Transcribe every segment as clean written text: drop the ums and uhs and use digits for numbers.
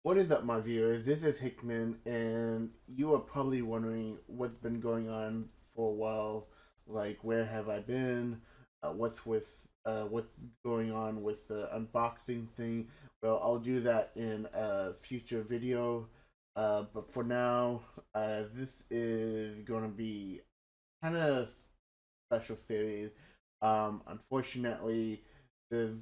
What is up, my viewers? This is Hickman, and you are probably wondering what's been going on for a while. Like, where have I been? What's going on with the unboxing thing? Well, I'll do that in a future video. But for now, this is going to be kind of special series. Unfortunately, there's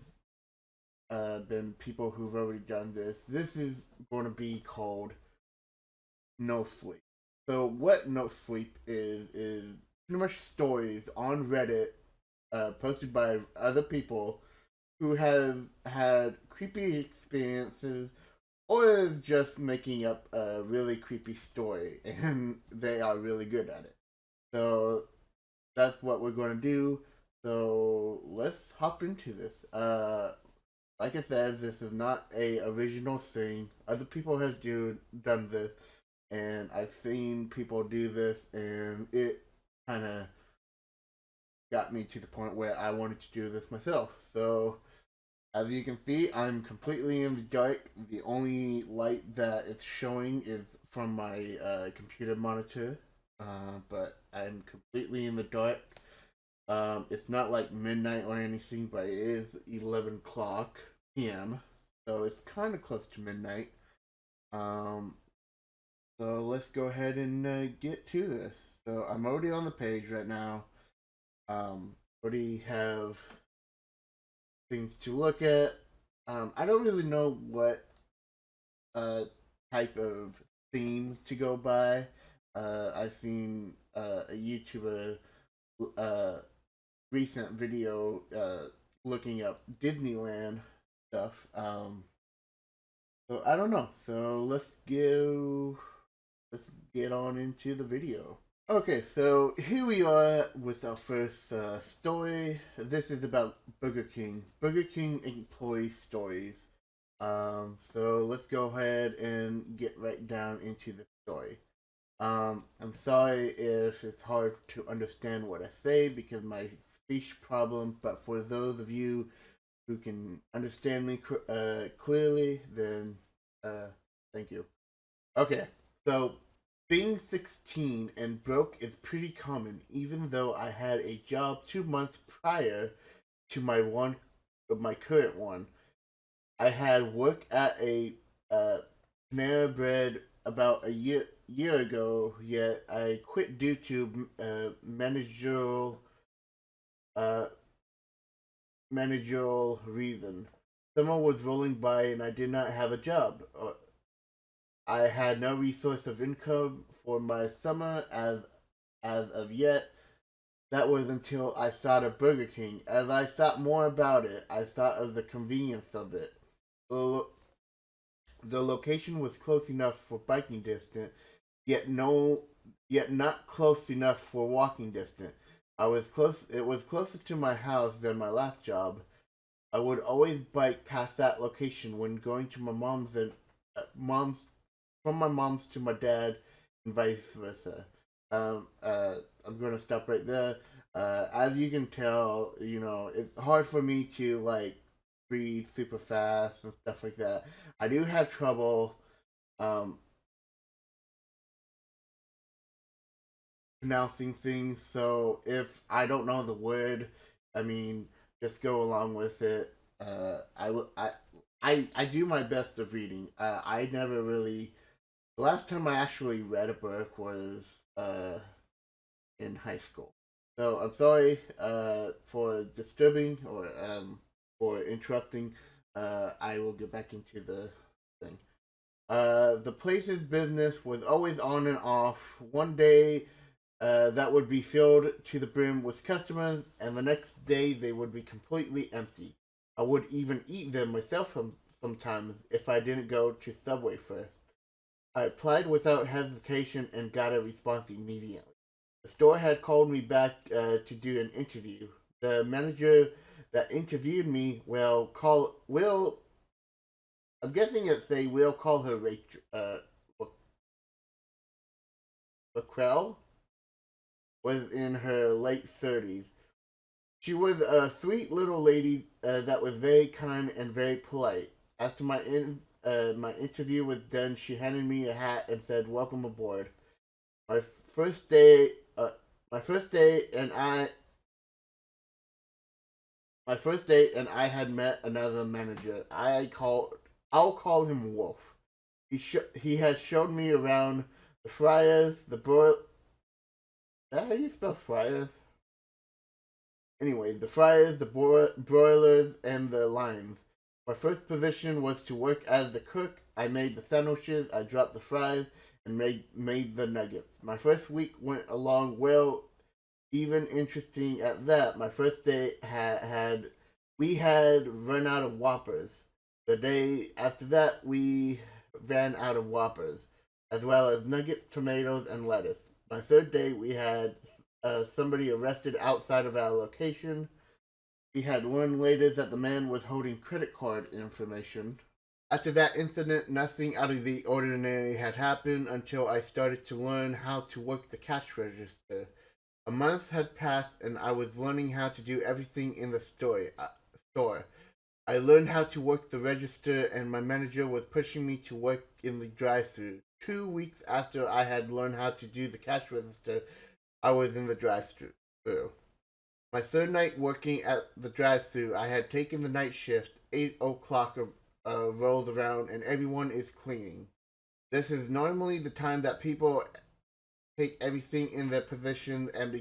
been people who've already done this. This is going to be called No Sleep. So what No Sleep is pretty much stories on Reddit posted by other people who have had creepy experiences or is just making up a really creepy story and they are really good at it. So that's what we're going to do. So let's hop into this. Like I said, this is not a original thing. Other people have done this, and I've seen people do this, and it kind of got me to the point where I wanted to do this myself. So, as you can see, I'm completely in the dark. The only light that is showing is from my computer monitor, but I'm completely in the dark. It's not like midnight or anything, but it is 11 o'clock p.m. So it's kind of close to midnight. Um, so let's go ahead and get to this. So I'm already on the page right now. Already have things to look at. I don't really know what type of theme to go by. I've seen a YouTuber recent video looking up Disneyland stuff. So I don't know. So let's get on into the video. Okay, so here we are with our first story. This is about Burger King. Burger King employee stories. So let's go ahead and get right down into the story. I'm sorry if it's hard to understand what I say because my speech problem, but for those of you who can understand me clearly, then thank you. Okay, so being 16 and broke is pretty common, even though I had a job 2 months prior to my current one. I had work at a Panera Bread about a year ago, yet I quit due to uh, managerial reason. Summer was rolling by and I did not have a job. I had no resource of income for my summer as of yet. That was until I thought of Burger King. As I thought more about it, I thought of the convenience of it. The, the location was close enough for biking distance, yet not close enough for walking distance. I was close. It was closer to my house than my last job. I would always bike past that location when going to my mom's from my mom's to my dad, and vice versa. I'm gonna stop right there. As you can tell, it's hard for me to like breathe super fast and stuff like that. I do have trouble um, pronouncing things, so if I don't know the word, I mean, just go along with it. I will. I do my best of reading. I never really. The last time I actually read a book was in high school. So I'm sorry for disturbing or for interrupting. I will get back into the thing. The place's business was always on and off. One day that would be filled to the brim with customers, and the next day they would be completely empty. I would even eat them myself sometimes if I didn't go to Subway first. I applied without hesitation and got a response immediately. The store had called me back to do an interview. The manager that interviewed me will I'm guessing it's they will call her Rachel Raquel, was in her late 30s. She was a sweet little lady that was very kind and very polite. my interview was done, she handed me a hat and said, "Welcome aboard." My first day, my first day, and I, my first day, and I had met another manager. I'll call him Wolf. He has showed me around the fryers, the broil. Is that how you spell fryers? Anyway, the fryers, the broilers, and the lines. My first position was to work as the cook. I made the sandwiches, I dropped the fries, and made the nuggets. My first week went along well, even interesting at that. My first day had we had run out of Whoppers. The day after that, we ran out of Whoppers, as well as nuggets, tomatoes, and lettuce. My third day, we had somebody arrested outside of our location. We had learned later that the man was holding credit card information. After that incident, nothing out of the ordinary had happened until I started to learn how to work the cash register. A month had passed and I was learning how to do everything in the store. I learned how to work the register and my manager was pushing me to work in the drive-thru. 2 weeks after I had learned how to do the cash register, I was in the drive-thru. My third night working at the drive-thru, I had taken the night shift. 8 o'clock rolls around and everyone is cleaning. This is normally the time that people take everything in their position and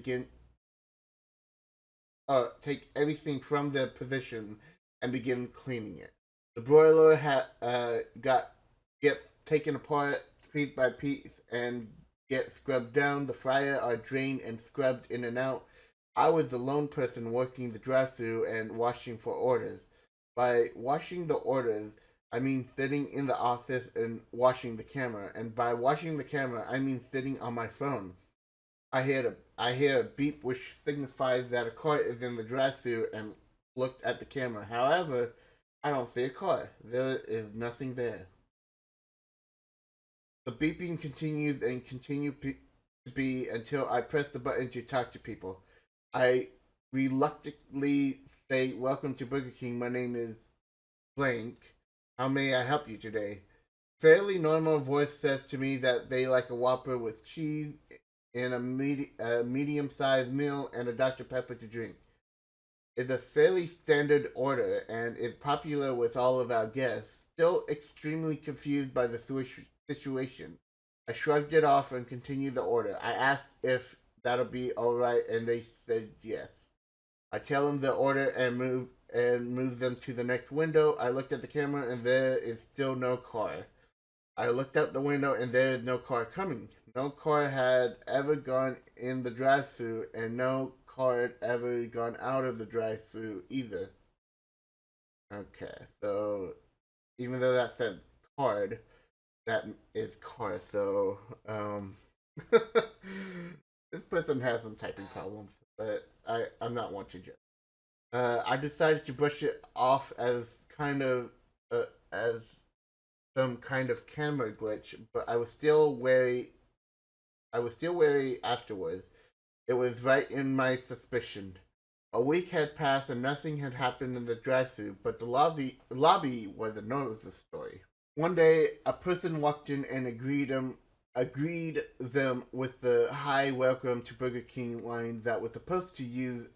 take everything from their position and begin cleaning it. The broiler get taken apart piece by piece and get scrubbed down. The fryer are drained and scrubbed in and out. I was the lone person working the drive-thru and washing for orders. By washing the orders, I mean sitting in the office and washing the camera. And by washing the camera, I mean sitting on my phone. I hear a beep which signifies that a car is in the drive-thru and looked at the camera. However, I don't see a car. There is nothing there. The beeping continues and continues to be until I press the button to talk to people. I reluctantly say, "Welcome to Burger King. My name is blank. How may I help you today?" Fairly normal voice says to me that they like a Whopper with cheese and a medium-sized meal and a Dr. Pepper to drink. It's a fairly standard order and is popular with all of our guests. Still extremely confused by the situation, I shrugged it off and continued the order. I asked if that'll be alright and they said yes. I tell them the order and move them to the next window. I looked at the camera and there is still no car. I looked out the window and there is no car coming. No car had ever gone in the drive-thru and no car had ever gone out of the drive-thru either. Okay, so even though that said card, that is car. So this person has some typing problems, but I'm not one to judge. I decided to brush it off as some kind of camera glitch, but I was still wary. I was still wary afterwards. It was right in my suspicion. A week had passed and nothing had happened in the drive-thru, but the lobby was another story. One day, a person walked in and agreed them with the "Hi, welcome to Burger King" line that was supposed to use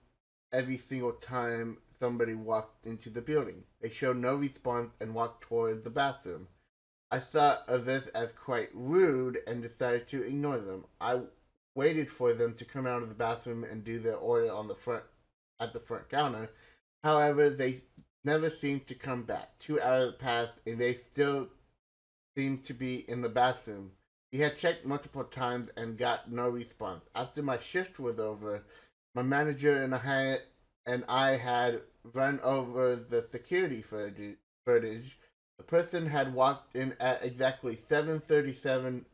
every single time somebody walked into the building. They showed no response and walked toward the bathroom. I thought of this as quite rude and decided to ignore them. I waited for them to come out of the bathroom and do their order at the front counter. However, they never seemed to come back. 2 hours passed and they still seemed to be in the bathroom. We had checked multiple times and got no response. After my shift was over, my manager and I had run over the security footage. The person had walked in at exactly 7:37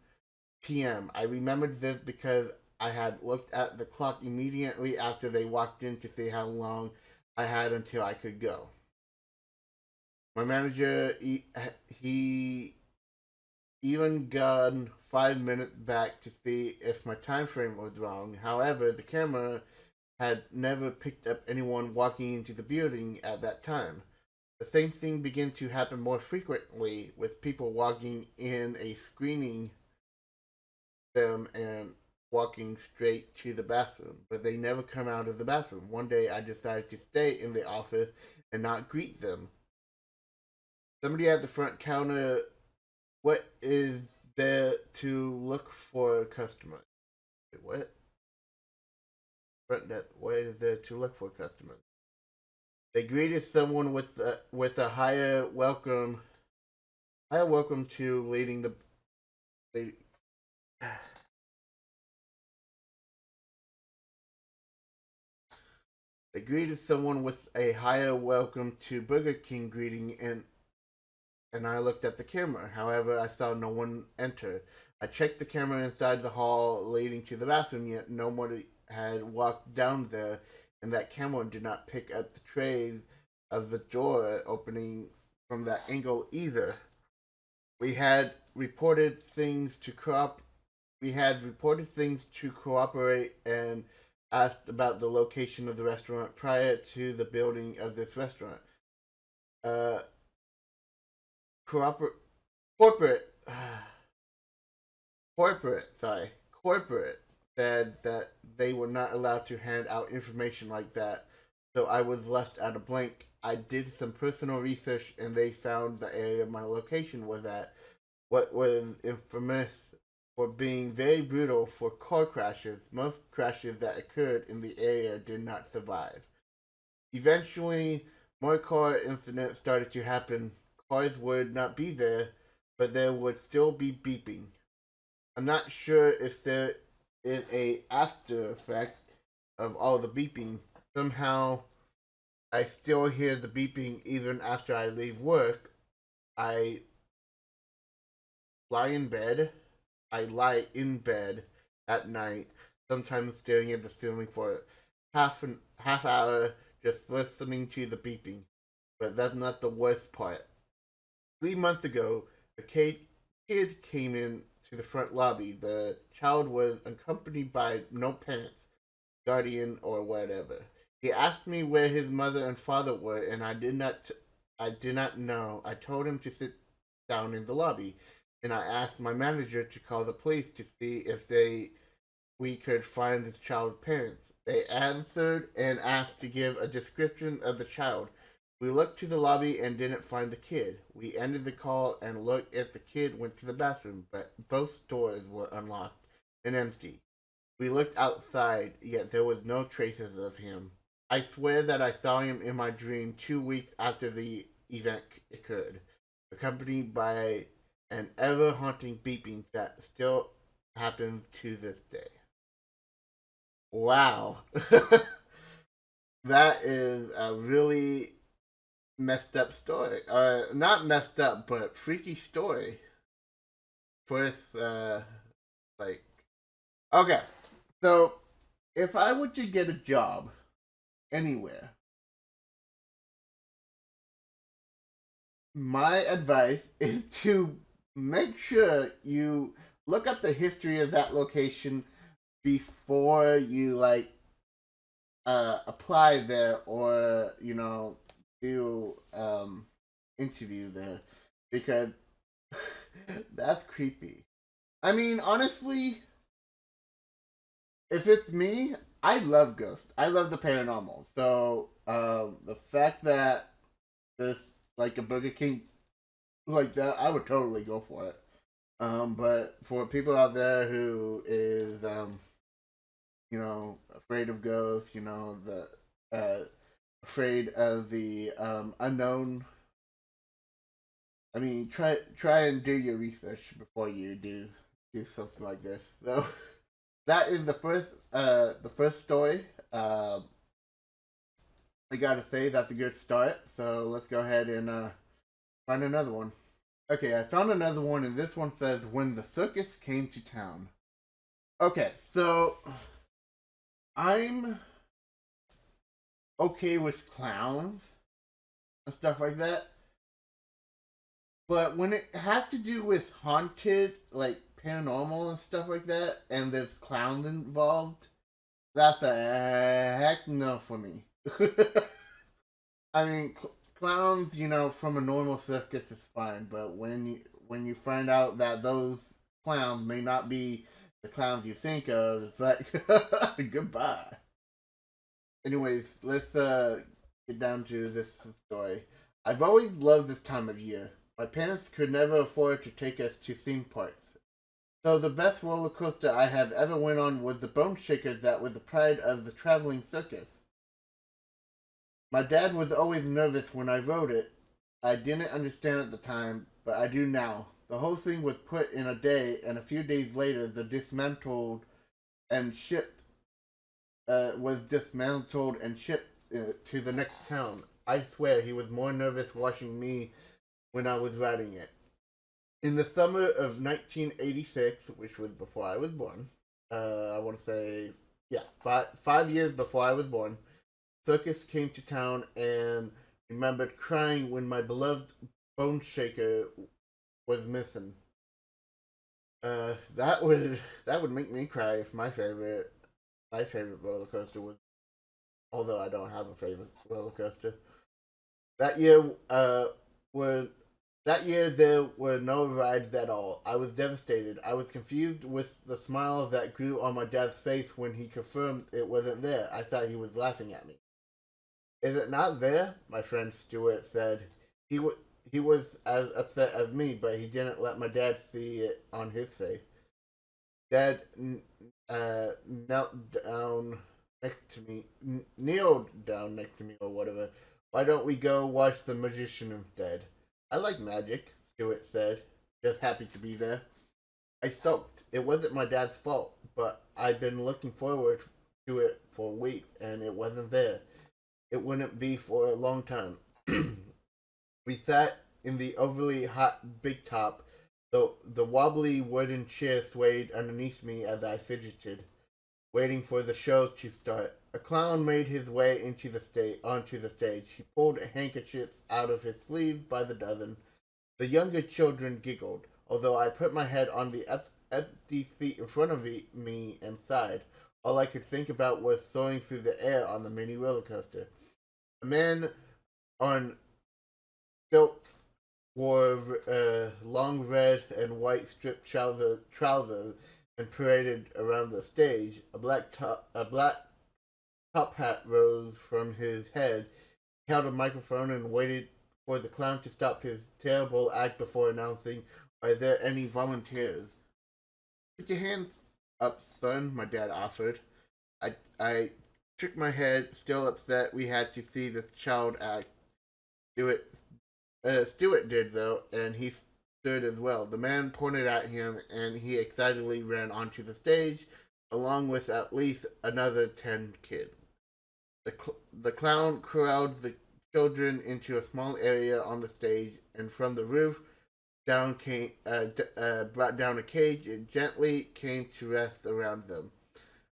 p.m. I remembered this because I had looked at the clock immediately after they walked in to see how long I had until I could go. My manager, he even gone 5 minutes back to see if my time frame was wrong. However, the camera had never picked up anyone walking into the building at that time. The same thing began to happen more frequently with people walking in a screening them and walking straight to the bathroom, but they never come out of the bathroom. One day I decided to stay in the office and not greet them. Somebody at the front counter, what is there to look for customers? What? Front desk, what is there to look for customers? They greeted someone with a higher welcome to leading the. They, they greeted someone with a higher welcome to Burger King greeting, and I looked at the camera. However, I saw no one enter. I checked the camera inside the hall leading to the bathroom, yet nobody had walked down there, and that camera did not pick up the trays of the door opening from that angle either. We had reported things to cooperate and asked about the location of the restaurant prior to the building of this restaurant. Uh, corporate, corporate, corporate said that they were not allowed to hand out information like that, so I was left at a blank. I did some personal research and they found the area my location was at, what was infamous for being very brutal for car crashes. Most crashes that occurred in the area did not survive. Eventually, more car incidents started to happen. Cars would not be there, but there would still be beeping. I'm not sure if there is a after effect of all the beeping. Somehow, I still hear the beeping even after I leave work. I lie in bed. I lie in bed at night, sometimes staring at the ceiling for half hour, just listening to the beeping. But that's not the worst part. 3 months ago, a kid came in to the front lobby. The child was accompanied by no parents, guardian, or whatever. He asked me where his mother and father were, and I did not know. I told him to sit down in the lobby, and I asked my manager to call the police to see if we could find the child's parents. They answered and asked to give a description of the child. We looked to the lobby and didn't find the kid. We ended the call and looked if the kid went to the bathroom, but both doors were unlocked and empty. We looked outside, yet there was no traces of him. I swear that I saw him in my dream 2 weeks after the event occurred, accompanied by an ever haunting beeping that still happens to this day. Wow. That is a really messed up story. Not messed up, but freaky story. First, like, okay. So, if I were to get a job anywhere, my advice is to make sure you look up the history of that location before you apply there, or do interview there, because that's creepy. I mean, honestly, if it's me, I love ghosts. I love the paranormal. So the fact that this, like, a Burger King like that, I would totally go for it. But for people out there who is afraid of ghosts, the afraid of the unknown. I mean, try and do your research before you do something like this. So that is the first story. I gotta say that's a good start. So let's go ahead and find another one. Okay, I found another one, and this one says, "When the circus came to town." Okay, so I'm okay with clowns and stuff like that, but when it has to do with haunted, like paranormal and stuff like that, and there's clowns involved, that's a heck no for me. I mean, clowns, from a normal circus is fine, but when you find out that those clowns may not be the clowns you think of, it's like goodbye. Anyways, let's get down to this story. I've always loved this time of year. My parents could never afford to take us to theme parks. So the best roller coaster I have ever went on was the Bone Shaker that was the pride of the traveling circus. My dad was always nervous when I rode it. I didn't understand at the time, but I do now. The whole thing was put in a day, and a few days later, the dismantled and shipped was dismantled and shipped to the next town. I swear he was more nervous watching me when I was riding it. In the summer of 1986, which was before I was born, I want to say, yeah, 5 years before I was born, circus came to town and remembered crying when my beloved Bone Shaker was missing. That would make me cry if my favorite roller coaster was, although I don't have a favorite roller coaster. That year, were that year there were no rides at all. I was devastated. I was confused with the smile that grew on my dad's face when he confirmed it wasn't there. I thought he was laughing at me. Is it not there? My friend Stuart said. He was as upset as me, but he didn't let my dad see it on his face. Dad knelt down next to me, kneeled down next to me, or whatever. Why don't we go watch the magician instead? I like magic, Stuart said, just happy to be there. I sulked. It wasn't my dad's fault, but I'd been looking forward to it for weeks, and it wasn't there. It wouldn't be for a long time. We sat in the overly hot big top. The wobbly wooden chair swayed underneath me as I fidgeted, waiting for the show to start. A clown made his way onto the stage. He pulled handkerchiefs out of his sleeves by the dozen. The younger children giggled, although I put my head on the empty seat in front of me and sighed. All I could think about was soaring through the air on the mini roller coaster. A man on stilts wore long red and white striped trousers and paraded around the stage. A black top hat rose from his head. He held a microphone and waited for the clown to stop his terrible act before announcing, "Are there any volunteers?" "Put your hands up, son," my dad offered. I shook my head, still upset we had to see this child act. Stewart did, though, and he stood as well. The man pointed at him, and he excitedly ran onto the stage, along with at least another 10 kids. The clown corralled the children into a small area on the stage, and from the roof brought down a cage and gently came to rest around them.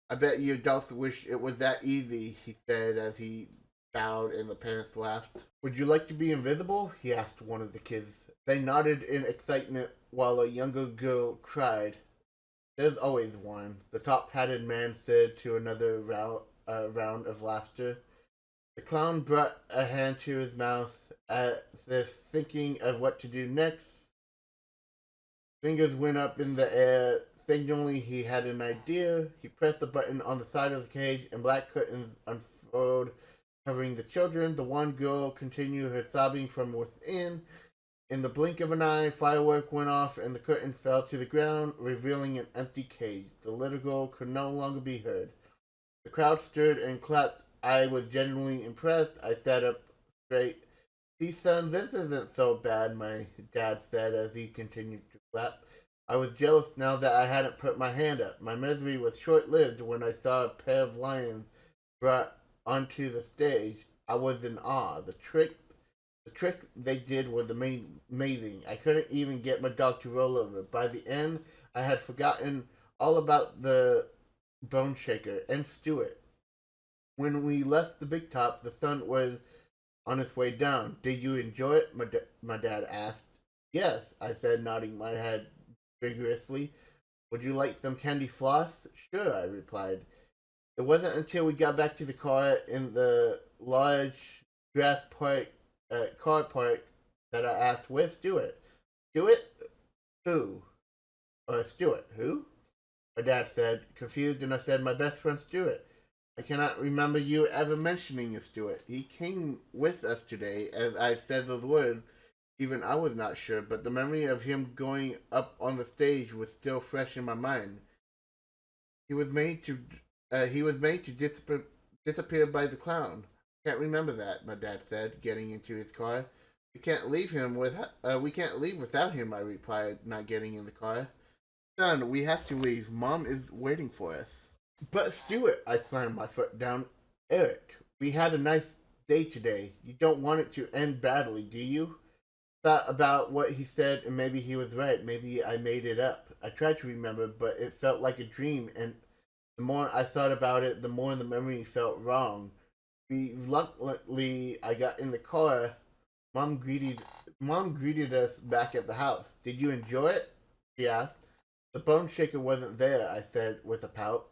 "I bet you adults wish it was that easy," he said as he bowed and the parents laughed. "Would you like to be invisible?" he asked one of the kids. They nodded in excitement while a younger girl cried. "There's always one," the top-hatted man said to another round of laughter. The clown brought a hand to his mouth as if thinking of what to do next. Fingers went up in the air, signaling he had an idea. He pressed the button on the side of the cage, and black curtains unfurled, covering the children. The one girl continued her sobbing from within. In the blink of an eye, firework went off, and the curtain fell to the ground, revealing an empty cage. The little girl could no longer be heard. The crowd stirred and clapped. I was genuinely impressed. I sat up straight. "See, son, this isn't so bad," my dad said as he continued to clap. I was jealous now that I hadn't put my hand up. My misery was short-lived when I saw a pair of lions brought onto the stage. I was in awe. The trick they did was amazing. I couldn't even get my dog to roll over. By the end, I had forgotten all about the Bone Shaker and Stewart. When we left the big top, the sun was on its way down. "Did you enjoy it?" my dad asked. "Yes," I said, nodding my head vigorously. "Would you like some candy floss?" "Sure," I replied. It wasn't until we got back to the car in the large grass park car park that I asked, "Where's Stuart?" "Stuart? Who?" "Stuart, who?" My dad said, confused, and I said, "My best friend Stuart. I cannot remember you ever mentioning your Stuart. He came with us today." As I said those words, even I was not sure, but the memory of him going up on the stage was still fresh in my mind. He was made to disappear by the clown. "Can't remember that," my dad said, getting into his car. We can't leave without him," I replied, not getting in the car. "Son, we have to leave. Mom is waiting for us." "But Stuart," I slammed my foot down. "Eric, we had a nice day today. You don't want it to end badly, do you?" Thought about what he said, and maybe he was right. Maybe I made it up. I tried to remember, but it felt like a dream, and the more I thought about it, the more the memory felt wrong. Reluctantly, I got in the car. Mom greeted Mom greeted us back at the house. "Did you enjoy it?" she asked. "The bone shaker wasn't there," I said with a pout.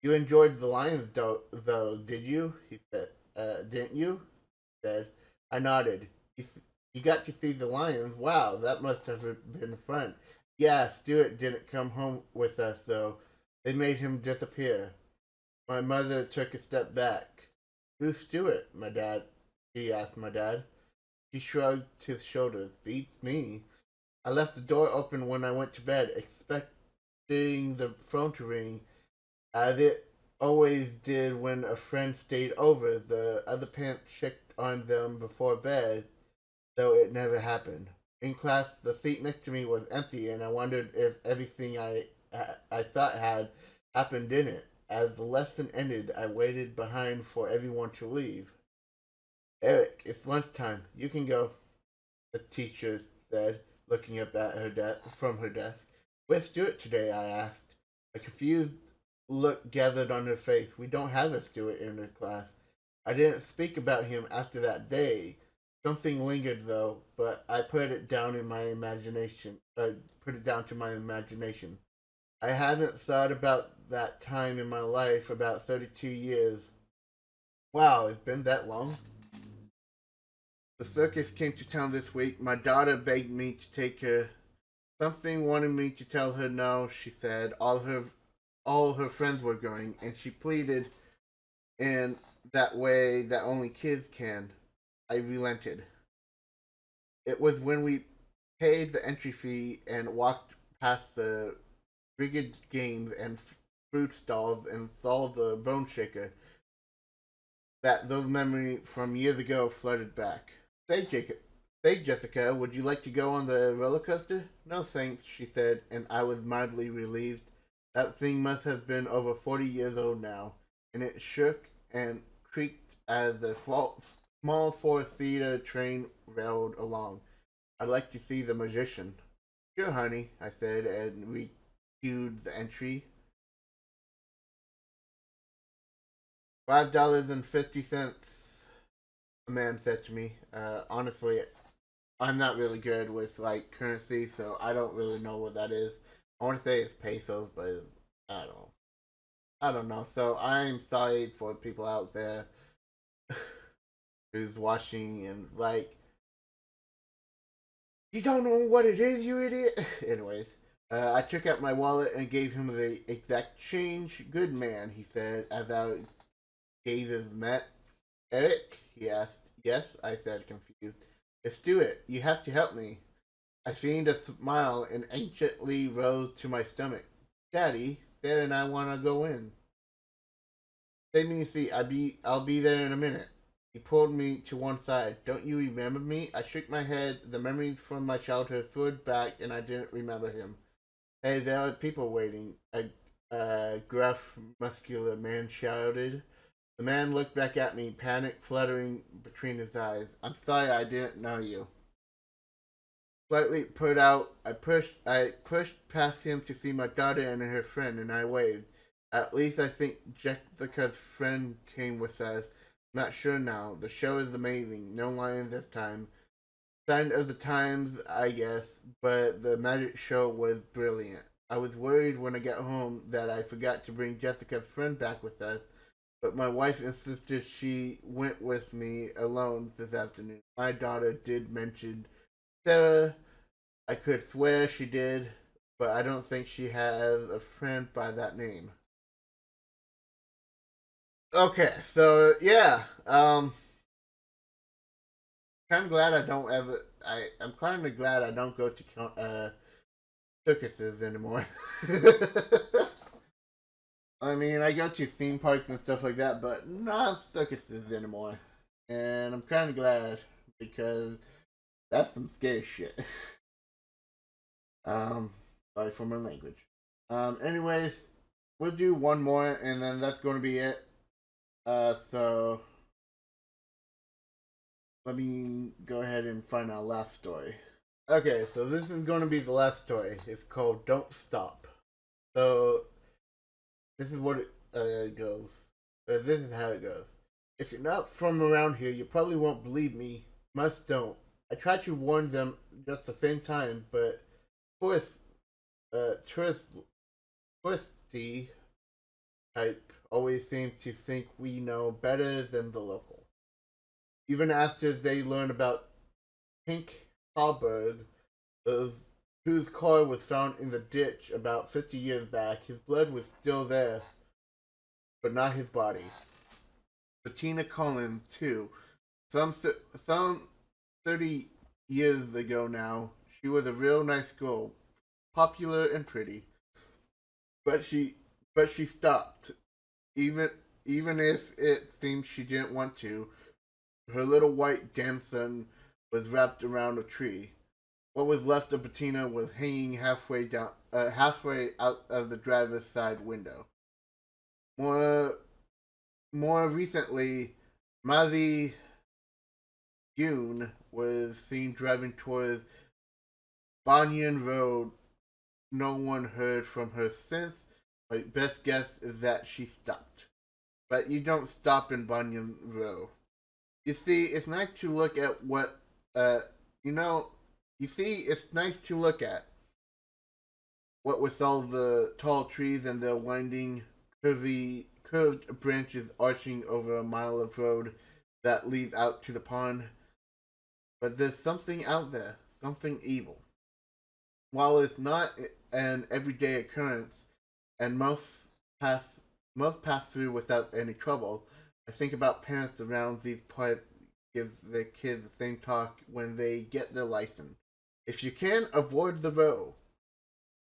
"You enjoyed the lions, though, did you?" he said. "Didn't you?" he said. I nodded. You got to see the lions? Wow, that must have been fun." "Yeah, Stuart didn't come home with us, though. They made him disappear." My mother took a step back. "Who's Stuart?" She asked my dad. He shrugged his shoulders. "Beats me. I left the door open when I went to bed, expecting the phone to ring, as it always did when a friend stayed over. The other parents checked on them before bed, though it never happened. In class, the seat next to me was empty, and I wondered if everything I thought had happened in it. As the lesson ended, I waited behind for everyone to leave. "Eric, it's lunchtime. You can go," the teacher said, looking up at from her desk. "Where's Stuart today?" I asked. A confused look gathered on her face. "We don't have a Stuart in her class. I didn't speak about him after that day. Something lingered, though, but I put it down in my imagination. Put it down to my imagination. I haven't thought about that time in my life, about 32 years. Wow, it's been that long." "The circus came to town this week. My daughter begged me to take her. Something wanted me to tell her no," she said. All her friends were going, and she pleaded in that way that only kids can. I relented. It was when we paid the entry fee and walked past the rigged games and fruit stalls and saw the bone shaker that those memories from years ago flooded back. Say, Jessica, would you like to go on the roller coaster?" "No, thanks," she said, and I was mildly relieved. That thing must have been over 40 years old now, and it shook and creaked as the small four-seater train railed along. "I'd like to see the magician." "Sure, honey," I said, and we queued the entry. $5.50, a man said to me. Honestly, I'm not really good with like currency, so I don't really know what that is. I want to say it's pesos, but I don't know. I don't know. So I'm sorry for people out there who's watching and like, "You don't know what it is, you idiot." Anyways, I took out my wallet and gave him the exact change. "Good man," he said as our gazes met. "Eric?" he asked. "Yes," I said, confused. "Let's do it. You have to help me." I feigned a smile and anciently rose to my stomach. "Daddy, Sarah and I want to go in." "Save me a seat. I'll be there in a minute." He pulled me to one side. "Don't you remember me?" I shook my head. The memories from my childhood flooded back, and I didn't remember him. "Hey, there are people waiting," a gruff, muscular man shouted. The man looked back at me, panic fluttering between his eyes. "I'm sorry, I didn't know you." Slightly put out, I pushed past him to see my daughter and her friend, and I waved. At least I think Jessica's friend came with us. Not sure now. The show is amazing. No lions this time. Sign of the times, I guess, but the magic show was brilliant. I was worried when I got home that I forgot to bring Jessica's friend back with us, but my wife insisted she went with me alone this afternoon. My daughter did mention Sarah. I could swear she did, but I don't think she has a friend by that name. Okay, so yeah, kind of glad I don't ever. I'm kind of glad I don't go to circuses anymore. I mean, I go to theme parks and stuff like that, but not circuses anymore. And I'm kind of glad because that's some scary shit. Um, sorry for my language. Anyways, we'll do one more, and then that's going to be it. So let me go ahead and find our last story. Okay, so this is going to be the last story. It's called "Don't Stop." So this is what it goes. This is how it goes. If you're not from around here, you probably won't believe me. Most don't. I tried to warn them just the same time, but tourist, touristy type always seem to think we know better than the local. Even after they learn about Pink Hallberg, whose car was found in the ditch about 50 years back, his blood was still there, but not his body. Bettina Collins, too. Some 30 years ago now, she was a real nice girl, popular and pretty. But she stopped. Even even if it seemed she didn't want to, her little white grandson was wrapped around a tree. What was left of Bettina was hanging halfway out of the driver's side window. More more recently, Mazi Yoon was seen driving towards Banyan Road. No one heard from her since. My best guess is that she stopped. But you don't stop in Banyan Road. You see, it's nice to look at what, you know, you see, it's nice to look at what with all the tall trees and the winding, curved branches arching over a mile of road that leads out to the pond. But there's something out there, something evil. While it's not an everyday occurrence, and pass pass through without any trouble, I think about parents around these parts give their kids the same talk when they get their license. If you can avoid the road,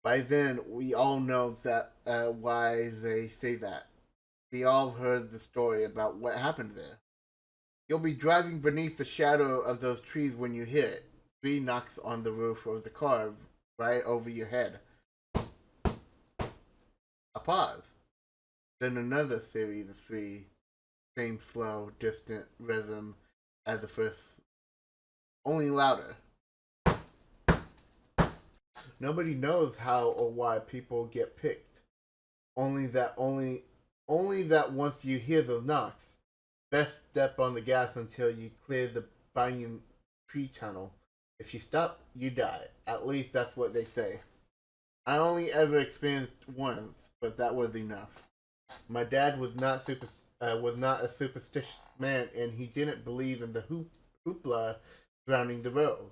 by then we all know that why they say that. We all heard the story about what happened there. You'll be driving beneath the shadow of those trees when you hear it. Three knocks on the roof of the car right over your head. A pause. Then another series of three, same slow, distant rhythm as the first, only louder. Nobody knows how or why people get picked. Only that once you hear those knocks, best step on the gas until you clear the banyan tree tunnel. If you stop, you die. At least that's what they say. I only ever experienced once, but that was enough. My dad was not a superstitious man, and he didn't believe in the hoopla surrounding the road.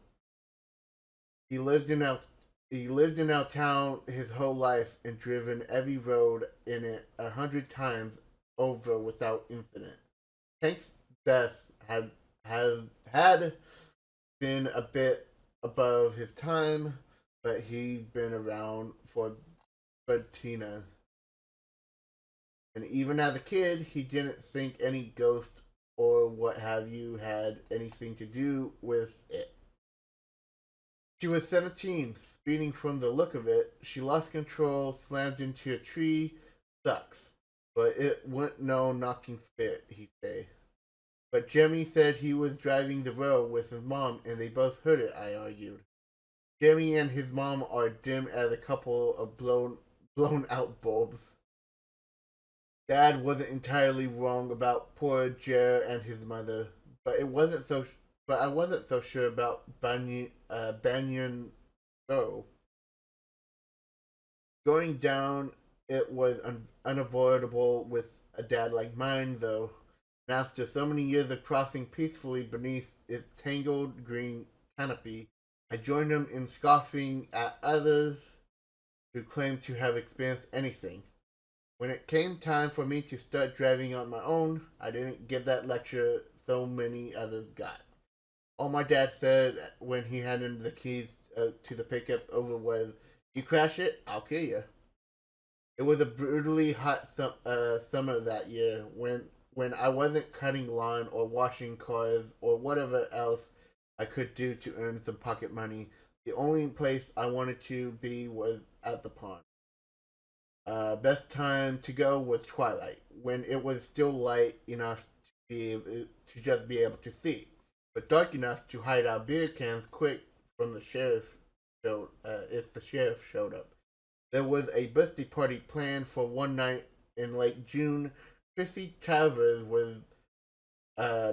He lived in our town his whole life and driven every road in it 100 times over without incident. Hank's death had been a bit above his time, but he's been around for Bettina. And even as a kid, he didn't think any ghost or what have you had anything to do with it. She was 17, speeding from the look of it. She lost control, slammed into a tree. Sucks. But it went no knocking spit, he'd say. But Jimmy said he was driving the road with his mom and they both heard it, I argued. Jimmy and his mom are dim as a couple of blown out bulbs. Dad wasn't entirely wrong about poor Jer and his mother, but I wasn't so sure about Banyan Road. Going down it was unavoidable with a dad like mine, though. And after so many years of crossing peacefully beneath its tangled green canopy, I joined him in scoffing at others who claimed to have experienced anything. When it came time for me to start driving on my own, I didn't get that lecture so many others got. All my dad said when he handed the keys to the pickup over was, "You crash it, I'll kill you." It was a brutally hot summer that year when I wasn't cutting lawn or washing cars or whatever else I could do to earn some pocket money. The only place I wanted to be was at the pond. Best time to go was twilight, when it was still light enough to just be able to see, but dark enough to hide our beer cans quick from the sheriff if the sheriff showed up. There was a birthday party planned for one night in late June. Chrissy Travers was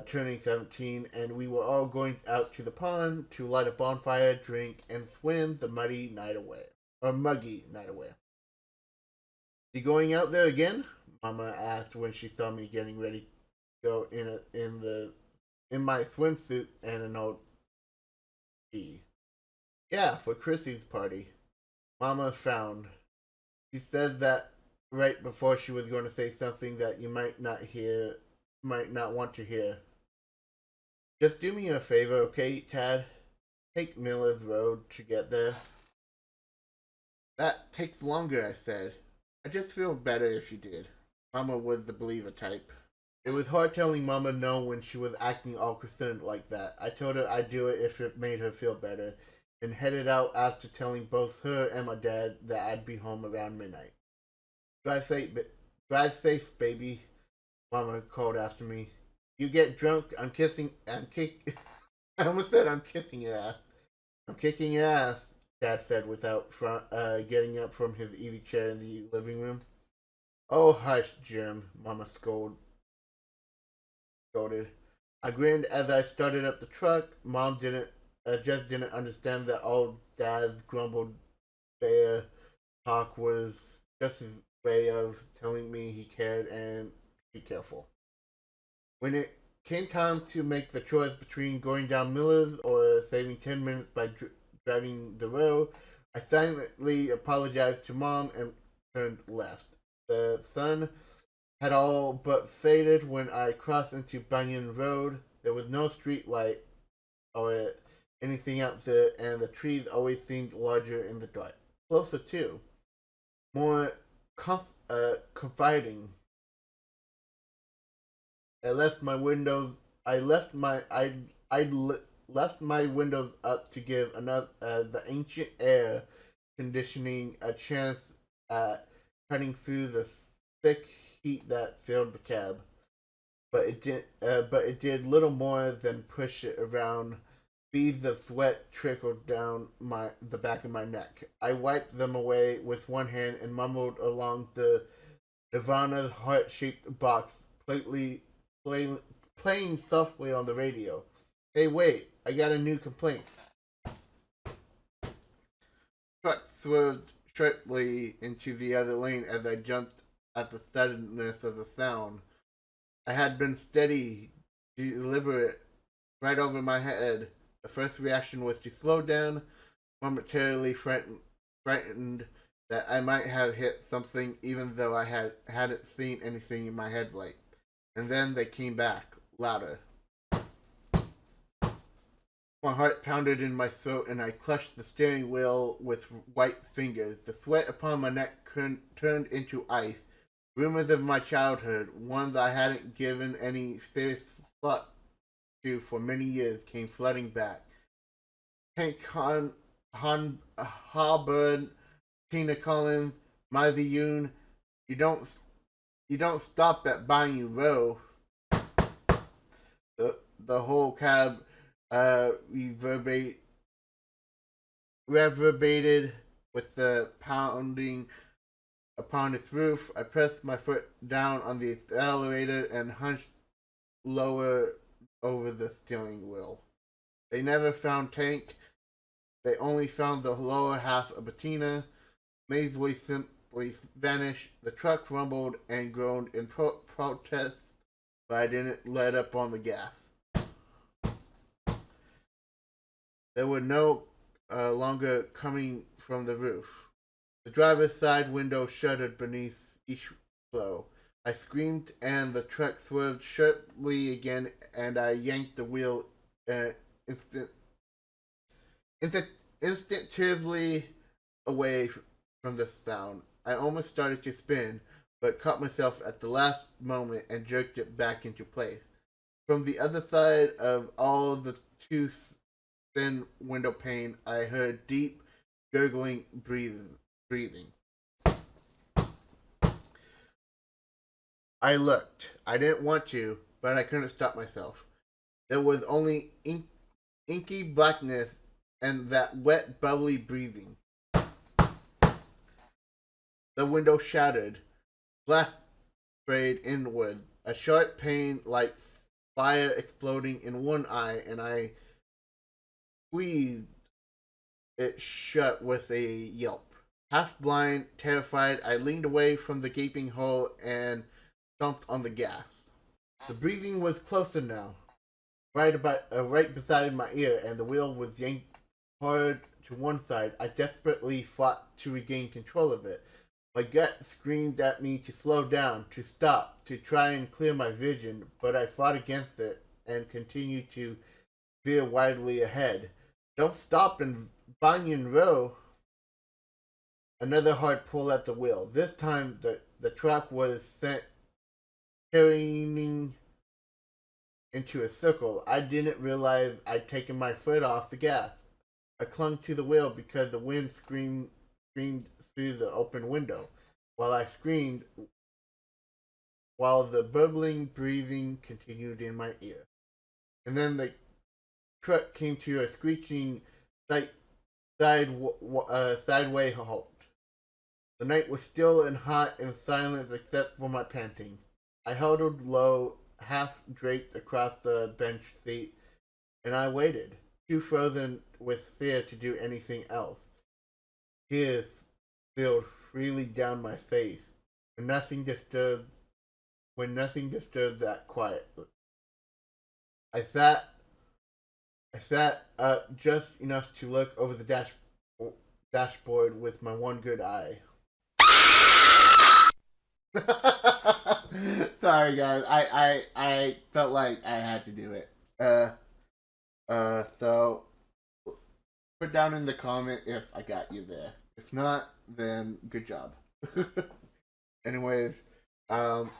turning 17, and we were all going out to the pond to light a bonfire, drink, and swim the muggy night away. You going out there again? Mama asked when she saw me getting ready to go in my swimsuit and an old tee. Yeah, for Chrissy's party. Mama frowned. She said that right before she was going to say something that you might not want to hear. Just do me a favor, okay, Tad? Take Miller's Road to get there. That takes longer, I said. I just feel better if you did. Mama was the believer type. It was hard telling Mama no when she was acting all concerned like that. I told her I'd do it if it made her feel better, and headed out after telling both her and my dad that I'd be home around midnight. Drive safe, baby, Mama called after me. You get drunk, I almost said I'm kissing your ass. I'm kicking your ass, Dad said without getting up from his easy chair in the living room. Oh, hush, Jim, Mama scolded. I grinned as I started up the truck. Mom just didn't understand that all Dad's grumbled bear talk was just his way of telling me he cared and be careful. When it came time to make the choice between going down Miller's or saving 10 minutes by driving the road, I silently apologized to Mom and turned left. The sun had all but faded when I crossed into Bunyan Road. There was no street light or anything out there, and the trees always seemed larger in the dark. Closer too. More confiding. I left my windows up to give the ancient air conditioning a chance at cutting through the thick heat that filled the cab. But it did little more than push it around. Beads of sweat trickled down the back of my neck. I wiped them away with one hand and mumbled along the Nirvana's heart-shaped box, playing softly on the radio. Hey, wait! I got a new complaint. Truck swerved sharply into the other lane as I jumped at the suddenness of the sound. I had been steady, deliberate, right over my head. The first reaction was to slow down, momentarily frightened that I might have hit something even though I hadn't seen anything in my headlight. And then they came back, louder. My heart pounded in my throat and I clutched the steering wheel with white fingers. The sweat upon my neck turned into ice. Rumors of my childhood, ones I hadn't given any serious thought to for many years, came flooding back. Hank Harbord, Tina Collins, Mizzy Yoon, you don't stop at Bayou Row. The whole cab reverberated with the pounding upon its roof. I pressed my foot down on the accelerator and hunched lower over the steering wheel. They never found Tank. They only found the lower half of Bettina, mazily abruptly vanish. The truck rumbled and groaned in protest, but I didn't let up on the gas. There were no longer coming from the roof. The driver's side window shuddered beneath each blow. I screamed, and the truck swerved sharply again, and I yanked the wheel instinctively away from the sound. I almost started to spin, but caught myself at the last moment and jerked it back into place. From the other side of all the too thin window pane, I heard deep, gurgling breathing. I looked. I didn't want to, but I couldn't stop myself. There was only inky blackness and that wet, bubbly breathing. The window shattered. Glass sprayed inward. A sharp pain like fire exploding in one eye, and I squeezed it shut with a yelp. Half blind, terrified, I leaned away from the gaping hole and stomped on the gas. The breathing was closer now, right beside my ear, and the wheel was yanked hard to one side. I desperately fought to regain control of it. My gut screamed at me to slow down, to stop, to try and clear my vision, but I fought against it and continued to veer widely ahead. Don't stop in Banyan Row. Another hard pull at the wheel. This time the truck was sent careening into a circle. I didn't realize I'd taken my foot off the gas. I clung to the wheel because the wind screamed through the open window. While I screamed, while the bubbling breathing continued in my ear. And then the truck came to a screeching sideway halt. The night was still and hot and silent except for my panting. I huddled low, half draped across the bench seat, and I waited, too frozen with fear to do anything else. Tears spilled freely down my face, when nothing disturbed that quiet. I sat up just enough to look over the dashboard with my one good eye. Sorry guys, I felt like I had to do it. So put down in the comment if I got you there. If not, then good job. Anyways, the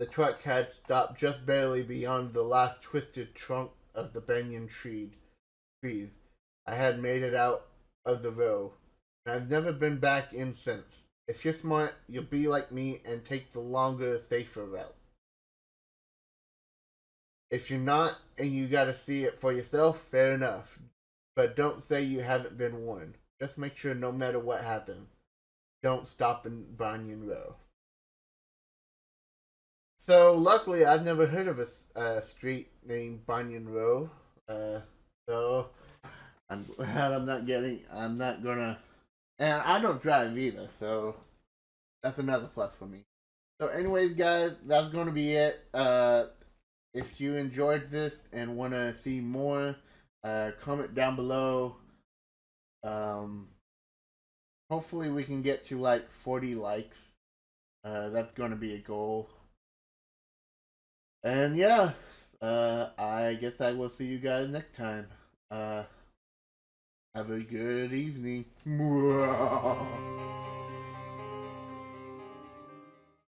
truck had stopped just barely beyond the last twisted trunk of the banyan trees. I had made it out of the row, and I've never been back in since. If you're smart, you'll be like me and take the longer, safer route. If you're not, and you gotta see it for yourself, fair enough. But don't say you haven't been warned. Just make sure no matter what happens, don't stop in Banyan Row. So, luckily, I've never heard of a street named Banyan Row. So, I'm glad I'm not gonna, and I don't drive either, so that's another plus for me. So anyways, guys, that's going to be it. If you enjoyed this and want to see more, comment down below. Hopefully we can get to like 40 likes. That's going to be a goal. And yeah, I guess I will see you guys next time. Have a good evening.